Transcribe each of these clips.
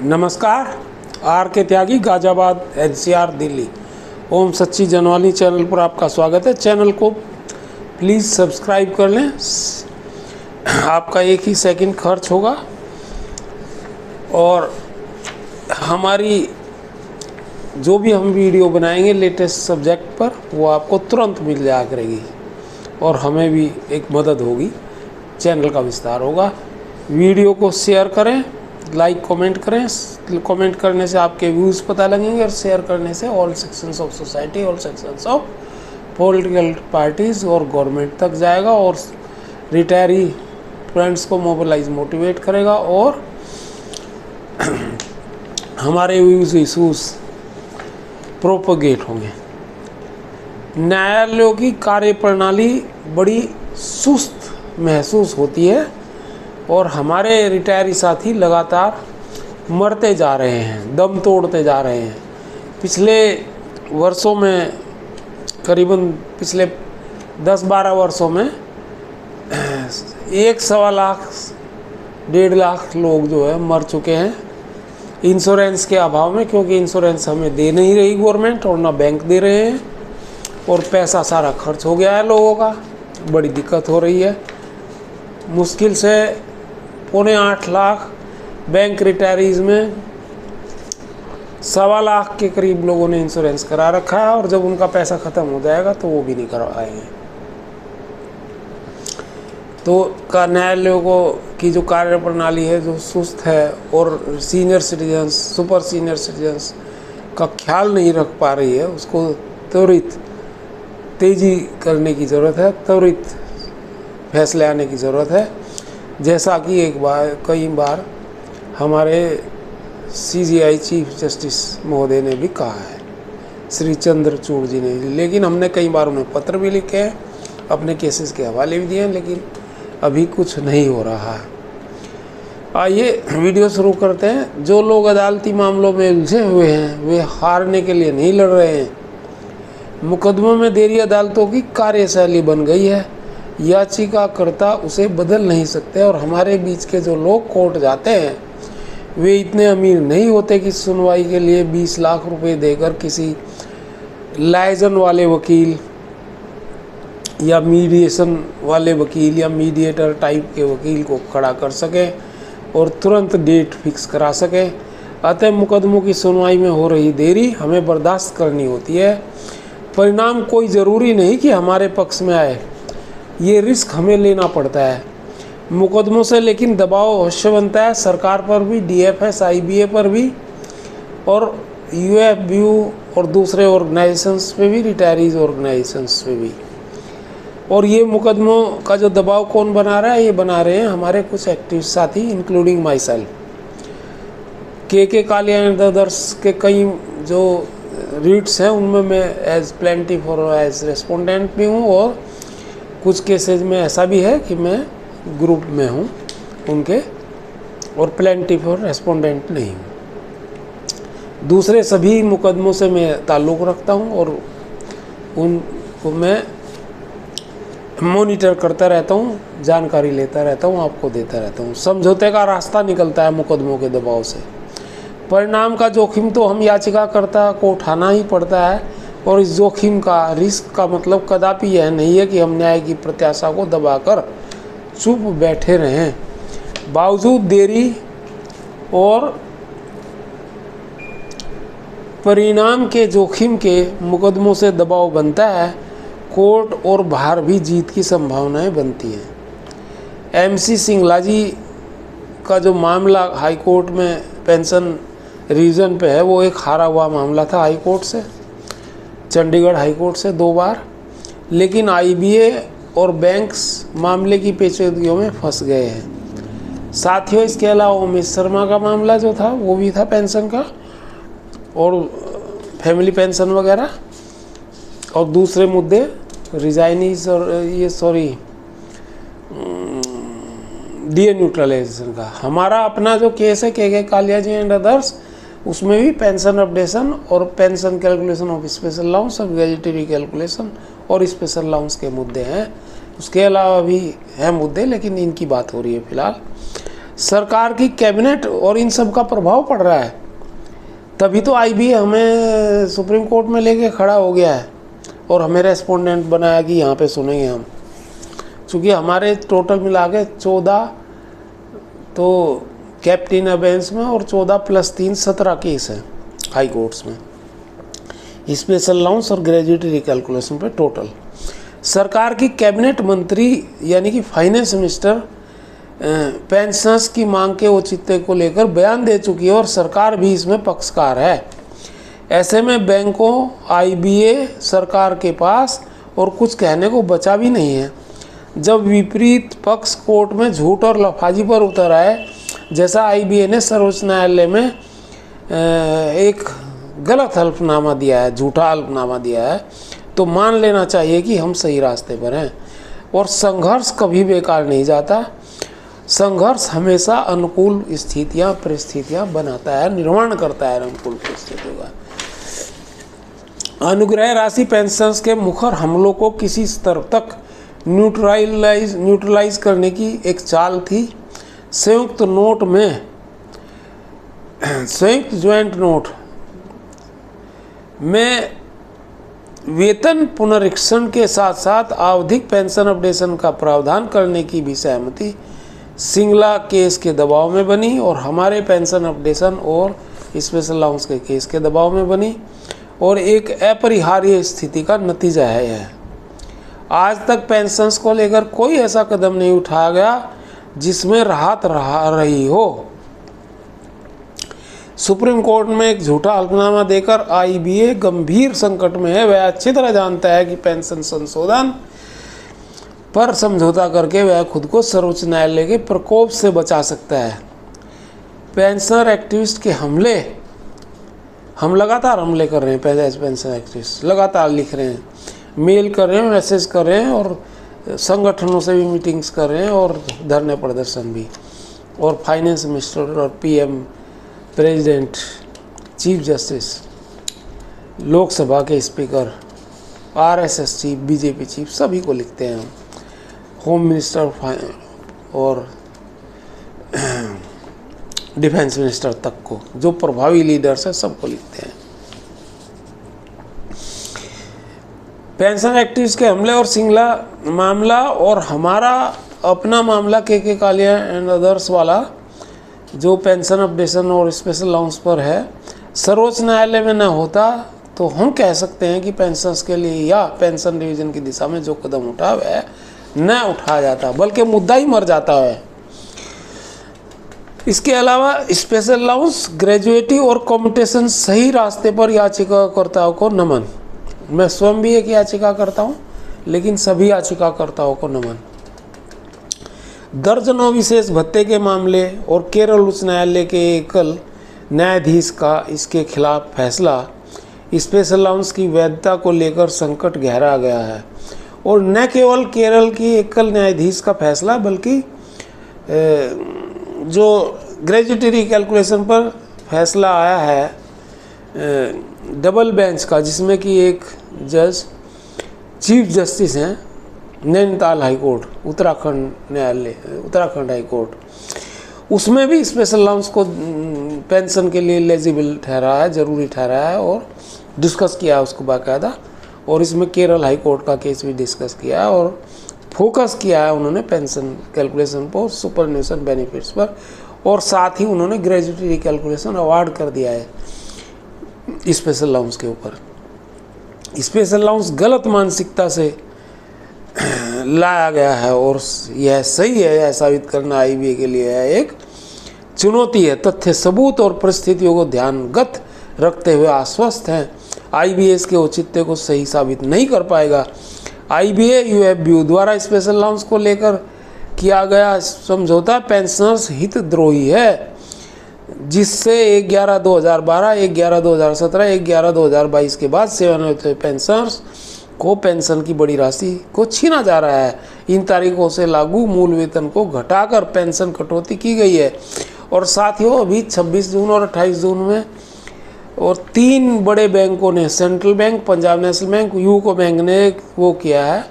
नमस्कार। आर के त्यागी, गाजियाबाद, एनसीआर, दिल्ली। ओम सच्ची जनवानी चैनल पर आपका स्वागत है। चैनल को प्लीज़ सब्सक्राइब कर लें। आपका एक ही सेकंड खर्च होगा और हमारी जो भी हम वीडियो बनाएंगे लेटेस्ट सब्जेक्ट पर, वो आपको तुरंत मिल जाया करेगी और हमें भी एक मदद होगी, चैनल का विस्तार होगा। वीडियो को शेयर करें, लाइक कमेंट करें। कमेंट करने से आपके व्यूज़ पता लगेंगे और शेयर करने से all sections of society, all sections of political parties और गवर्नमेंट तक जाएगा और रिटायरी फ्रेंड्स को मोटिवेट करेगा और हमारे व्यूज़ इशूज़ प्रोपगेट होंगे। न्यायालयों की कार्यप्रणाली बड़ी सुस्त महसूस होती है और हमारे रिटायरी साथी लगातार मरते जा रहे हैं, दम तोड़ते जा रहे हैं। पिछले वर्षों में करीबन पिछले 10-12 वर्षों में 1-1.25 लाख 1.5 लाख लोग जो है मर चुके हैं इंश्योरेंस के अभाव में, क्योंकि इंश्योरेंस हमें दे नहीं रही गवर्नमेंट और ना बैंक दे रहे हैं और पैसा सारा खर्च हो गया है लोगों का। बड़ी दिक्कत हो रही है। मुश्किल से 7.25 लाख बैंक रिटायरीज़ में 1.25 लाख के करीब लोगों ने इंश्योरेंस करा रखा है और जब उनका पैसा ख़त्म हो जाएगा तो वो भी नहीं करवाएंगे। तो न्यायालयों को की जो कार्यप्रणाली है जो सुस्त है और senior citizens, super senior citizens का ख्याल नहीं रख पा रही है, उसको त्वरित तेज़ी करने की ज़रूरत है, त्वरित फैसले आने की ज़रूरत है। जैसा कि कई बार हमारे CJI चीफ जस्टिस महोदय ने भी कहा है, श्री चंद्रचूड़ जी ने। लेकिन हमने कई बार उन्हें पत्र भी लिखे हैं, अपने केसेस के हवाले भी दिए हैं, लेकिन अभी कुछ नहीं हो रहा है। आइए वीडियो शुरू करते हैं। जो लोग अदालती मामलों में उलझे हुए हैं वे हारने के लिए नहीं लड़ रहे हैं। मुकदमों में देरी अदालतों की कार्यशैली बन गई है। याचिकाकर्ता उसे बदल नहीं सकते और हमारे बीच के जो लोग कोर्ट जाते हैं वे इतने अमीर नहीं होते कि सुनवाई के लिए 20 लाख रुपए देकर किसी लाइजन वाले वकील या मीडिएशन वाले वकील या मीडिएटर टाइप के वकील को खड़ा कर सकें और तुरंत डेट फिक्स करा सकें। अतः मुकदमों की सुनवाई में हो रही देरी हमें बर्दाश्त करनी होती है। परिणाम कोई ज़रूरी नहीं कि हमारे पक्ष में आए, ये रिस्क हमें लेना पड़ता है मुकदमों से, लेकिन दबाव अवश्य बनता है सरकार पर भी, DFS IBA पर भी और UFBU और दूसरे ऑर्गेनाइजेशंस पे भी, रिटायरीज ऑर्गेनाइजेशंस पे भी। और ये मुकदमों का जो दबाव कौन बना रहा है, ये बना रहे हैं हमारे कुछ एक्टिव साथी, इंक्लूडिंग माई सेल्फ। के कालिया एंड अदर्स के कई जो रीट्स हैं उनमें मैं एज प्लेंटिफ और एज रेस्पोंडेंट भी हूँ और कुछ केसेज में ऐसा भी है कि मैं ग्रुप में हूँ उनके और प्लेंटिफ और रेस्पोंडेंट नहीं हूँ। दूसरे सभी मुकदमों से मैं ताल्लुक़ रखता हूँ और उनको मैं मॉनिटर करता रहता हूँ, जानकारी लेता रहता हूँ, आपको देता रहता हूँ। समझौते का रास्ता निकलता है मुकदमों के दबाव से। परिणाम का जोखिम तो हम याचिकाकर्ता को उठाना ही पड़ता है और इस जोखिम का, रिस्क का मतलब कदापि यह नहीं है कि हम न्याय की प्रत्याशा को दबाकर चुप बैठे रहें। बावजूद देरी और परिणाम के जोखिम के मुकदमों से दबाव बनता है, कोर्ट और बाहर भी जीत की संभावनाएं बनती हैं। MC सिंगला जी का जो मामला हाई कोर्ट में पेंशन रीजन पे है, वो एक हारा हुआ मामला था हाई कोर्ट से, चंडीगढ़ हाई कोर्ट से 2 बार। लेकिन IBA और बैंक्स मामले की पेचीदगियों में फंस गए हैं। साथियों, इसके अलावा उमेश शर्मा का मामला जो था वो भी था पेंशन का और फैमिली पेंशन वगैरह, और दूसरे मुद्दे रिजाइनीज और DA न्यूट्रलाइजेशन का। हमारा अपना जो केस है के कालिया जी एंड अदर्स, उसमें भी पेंशन अपडेशन और pension calculation of special allowance और गैजेटरी कैलकुलेशन और स्पेशल अलाउंस के मुद्दे हैं। उसके अलावा भी हैं मुद्दे, लेकिन इनकी बात हो रही है फिलहाल। सरकार की कैबिनेट और इन सब का प्रभाव पड़ रहा है। तभी तो आईबीए हमें सुप्रीम कोर्ट में लेके खड़ा हो गया है और हमें रेस्पोंडेंट बनाया कि यहाँ पे सुनेंगे हम, क्योंकि हमारे टोटल मिला के 14 तो कैप्टिन बेंच में और 14 + 3 17 केस हैं हाई कोर्ट्स में, स्पेशल अलाउंस और ग्रेजुएटी रिकैलकुलेशन पे टोटल। सरकार की कैबिनेट मंत्री यानी कि फाइनेंस मिनिस्टर पेंशनर्स की मांग के औचित्य को लेकर बयान दे चुकी है और सरकार भी इसमें पक्षकार है। ऐसे में बैंकों, आईबीए, सरकार के पास और कुछ कहने को बचा भी नहीं है। जब विपरीत पक्ष कोर्ट में झूठ और लफाजी पर उतर आए, जैसा आईबीए ने सर्वोच्च न्यायालय में एक गलत हल्फनामा दिया है, झूठा हल्फनामा दिया है, तो मान लेना चाहिए कि हम सही रास्ते पर हैं। और संघर्ष कभी बेकार नहीं जाता। संघर्ष हमेशा अनुकूल परिस्थितियां बनाता है, निर्माण करता है अनुकूल परिस्थितियों का। अनुग्रह राशि पेंशनर्स के मुखर हमलों को किसी स्तर तक न्यूट्रलाइज करने की एक चाल थी। संयुक्त ज्वाइंट नोट में वेतन पुनरीक्षण के साथ साथ आवधिक पेंशन अपडेशन का प्रावधान करने की भी सहमति सिंगला केस के दबाव में बनी और हमारे पेंशन अपडेशन और स्पेशल अलाउंस के केस के दबाव में बनी और एक अपरिहार्य स्थिति का नतीजा है यह। आज तक पेंशन्स को लेकर कोई ऐसा कदम नहीं उठाया गया जिसमें राहत रही हो। सुप्रीम कोर्ट में एक झूठा हल्फनामा देकर आईबीए गंभीर संकट में है। वह अच्छी तरह जानता है कि पेंशन संशोधन पर समझौता करके वह खुद को सर्वोच्च न्यायालय के प्रकोप से बचा सकता है। पेंशनर एक्टिविस्ट के हम लगातार हमले कर रहे हैं। पहले पेंशन एक्टिविस्ट लगातार लिख रहे हैं, मेल कर रहे हैं, मैसेज कर रहे हैं और संगठनों से भी मीटिंग्स कर रहे हैं और धरने प्रदर्शन भी। और फाइनेंस मिनिस्टर और PM, president, chief justice, Lok Sabha के speaker, RSS chief, BJP chief सभी को लिखते हैं हम, होम मिनिस्टर और डिफेंस मिनिस्टर तक को, जो प्रभावी लीडर्स हैं सबको लिखते हैं। पेंशन एक्टिविस्ट के हमले और सिंगला मामला और हमारा अपना मामला के कालिया एंड अदर्स वाला जो पेंशन अपडेशन और स्पेशल अलाउंस पर है, सर्वोच्च न्यायालय में न होता तो हम कह सकते हैं कि पेंशन्स के लिए या पेंशन डिवीजन की दिशा में जो कदम उठा है न उठाया जाता, बल्कि मुद्दा ही मर जाता है। इसके अलावा स्पेशल अलाउंस, ग्रेजुएटी और कॉम्पिटिशन सही रास्ते पर याचिकाकर्ताओं को नमन। मैं स्वयं भी एक याचिका करता हूँ, लेकिन सभी याचिकाकर्ताओं को नमन। दर्जनों विशेष भत्ते के मामले और केरल उच्च न्यायालय के एकल न्यायाधीश का इसके खिलाफ फैसला स्पेशल अलाउंस की वैधता को लेकर संकट गहरा गया है। और न केवल केरल की एकल न्यायाधीश का फैसला, बल्कि जो ग्रेजुएटी रिकैलकुलेशन पर फैसला आया है डबल बेंच का, जिसमें कि एक जज चीफ जस्टिस हैं Nainital high court, Uttarakhand high court, उसमें भी स्पेशल अलाउंस को पेंशन के लिए एलिजिबल ठहराया है, ज़रूरी ठहराया है और डिस्कस किया है उसको बाकायदा। और इसमें केरल हाई कोर्ट का केस भी डिस्कस किया है और फोकस किया है उन्होंने पेंशन कैलकुलेशन पर, सुपरन्यूशन बेनिफिट्स पर, और साथ ही उन्होंने ग्रेजुएटी रिकैलकुलेशन अवार्ड कर दिया है स्पेशल अलाउंस के ऊपर। स्पेशल अलाउंस गलत मानसिकता से लाया गया है और यह सही है, यह साबित करना आईबीए के लिए है एक चुनौती है। तथ्य, सबूत और परिस्थितियों को ध्यानगत रखते हुए आश्वस्त हैं आईबीए के औचित्य को सही साबित नहीं कर पाएगा। आईबीए यूएफबीयू द्वारा स्पेशल अलाउंस को लेकर किया गया समझौता पेंशनर्स हितद्रोही है, जिससे 1/11/2012, 1/11/2017, 1/11/2022 के बाद सेवानिवृत्त पेंशनर्स को पेंशन की बड़ी राशि को छीना जा रहा है। इन तारीखों से लागू मूल वेतन को घटाकर पेंशन कटौती की गई है। और साथियों, अभी 26 जून और 28 जून में और 3 बड़े बैंकों ने, central bank, Punjab national bank, UCO bank ने वो किया है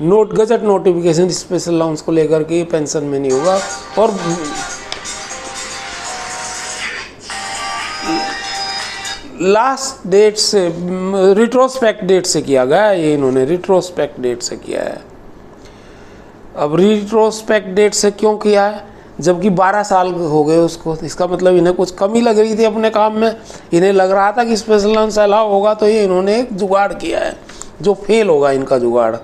गजट नोटिफिकेशन स्पेशल अलाउंस को लेकर के पेंशन में नहीं होगा। और लास्ट डेट से, रिट्रोस्पेक्ट डेट से किया गया है, ये इन्होंने रिट्रोस्पेक्ट डेट से किया है। अब रिट्रोस्पेक्ट डेट से क्यों किया है, जबकि 12 साल हो गए उसको, इसका मतलब इन्हें कुछ कमी लग रही थी अपने काम में, इन्हें लग रहा था कि स्पेशल लॉन्च अलाउ होगा, तो ये इन्होंने एक जुगाड़ किया है जो फेल होगा इनका जुगाड़।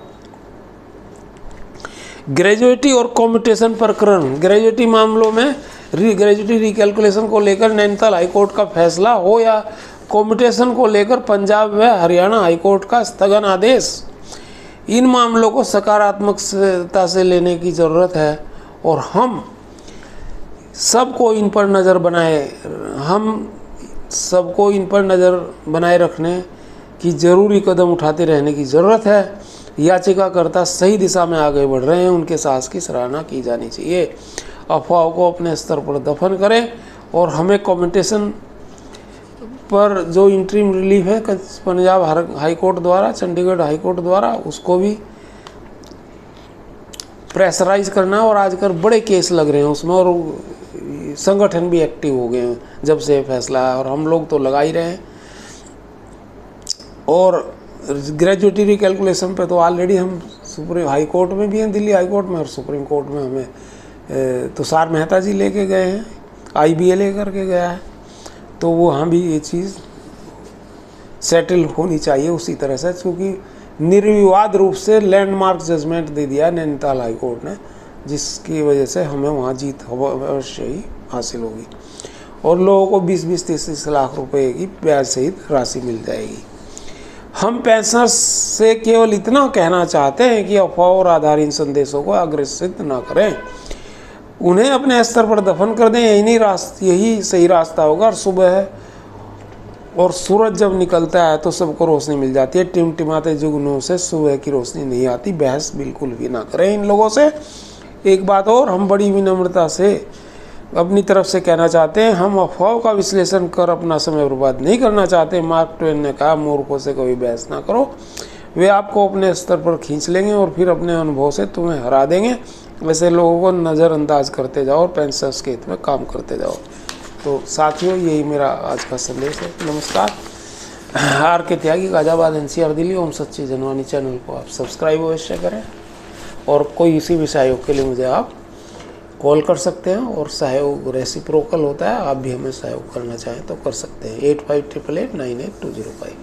ग्रेजुएटी और कॉम्यूटेशन प्रकरण, ग्रेजुएटी मामलों में ग्रेजुएटी रिकैलकुलेशन को लेकर नैनीताल हाईकोर्ट का फैसला हो या कॉम्यूटेशन को लेकर पंजाब व हरियाणा हाईकोर्ट का स्थगन आदेश, इन मामलों को सकारात्मकता से लेने की ज़रूरत है और हम सबको इन पर नज़र बनाए रखने की ज़रूरी कदम उठाते रहने की ज़रूरत है। याचिकाकर्ता सही दिशा में आगे बढ़ रहे हैं, उनके साहस की सराहना की जानी चाहिए। अफवाहों को अपने स्तर पर दफन करें और हमें कॉम्यूटेशन पर जो इंटरिम रिलीफ है पंजाब हाईकोर्ट द्वारा, चंडीगढ़ हाईकोर्ट द्वारा, उसको भी प्रेशराइज करना। और आजकल बड़े केस लग रहे हैं उसमें और संगठन भी एक्टिव हो गए हैं जब से फैसला है, और हम लोग तो लगा ही रहे हैं। और ग्रेजुएटी रिकैलकुलेशन पे तो ऑलरेडी हम सुप्रीम हाई कोर्ट में भी हैं, दिल्ली हाई कोर्ट में, और सुप्रीम कोर्ट में हमें तुषार मेहता जी लेके गए हैं, IBA लेकर के गया है, तो वहाँ भी ये चीज़ सेटल होनी चाहिए उसी तरह से, क्योंकि निर्विवाद रूप से लैंडमार्क जजमेंट दे दिया नैनीताल हाई कोर्ट ने, जिसकी वजह से हमें वहाँ जीत अवश्य ही हासिल होगी और लोगों को 20-20, 30-30 लाख रुपए की ब्याज सहित राशि मिल जाएगी। हम पेंशनर्स से केवल इतना कहना चाहते हैं कि अफवाहों और आधारहीन संदेशों को अग्रेसित ना करें, उन्हें अपने स्तर पर दफन कर दें, यही सही रास्ता होगा। और सुबह और सूरज जब निकलता है तो सबको रोशनी मिल जाती है, टिमटिमाते जुगनों से सुबह की रोशनी नहीं आती। बहस बिल्कुल भी ना करें इन लोगों से। एक बात और हम बड़ी विनम्रता से अपनी तरफ से कहना चाहते हैं, हम अफवाहों का विश्लेषण कर अपना समय बर्बाद नहीं करना चाहते। मार्क ट्वेन ने कहा, मूर्खों से कभी बहस ना करो, वे आपको अपने स्तर पर खींच लेंगे और फिर अपने अनुभव से तुम्हें हरा देंगे। वैसे लोगों को नज़रअंदाज करते जाओ और पेंशनर्स के हित में काम करते जाओ। तो साथियों, यही मेरा आज का संदेश है। नमस्कार। RK त्यागी, गाजियाबाद, NCR, दिल्ली। ओम सच्ची जनवानी चैनल को आप सब्सक्राइब अवश्य करें और कोई इसी भी सहयोग के लिए मुझे आप कॉल कर सकते हैं और सहयोग रेसिप्रोकल होता है, आप भी हमें सहयोग करना चाहें तो कर सकते हैं। 8588898205।